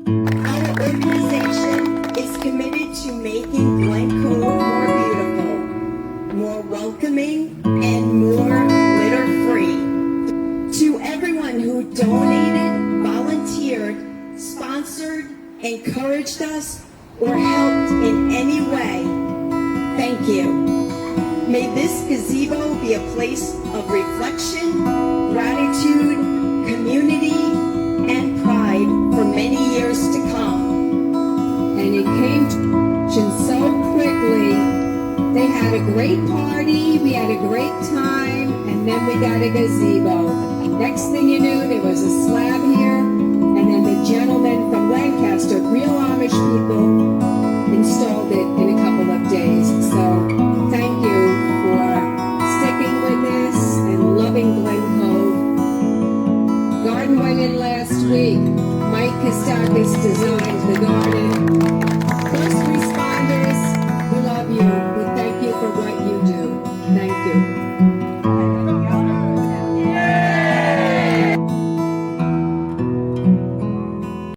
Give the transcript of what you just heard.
Our organization is committed to making Glen Cove more beautiful, more welcoming, and more litter-free. To everyone who donated, volunteered, sponsored, encouraged us, or helped in any way, thank you. May this gazebo be a place of reflection, gratitude, community, and pride for many years to come. And it came to so quickly. They had a great party, we had a great time, and then we got a gazebo. Next thing you knew, there was a slab here, and then the gentleman from Lancaster, real Amish people, installed it in a couple of days. So thank you for sticking with this and loving Glen Cove. Garden went in last week. Mike Kostakis designed the garden.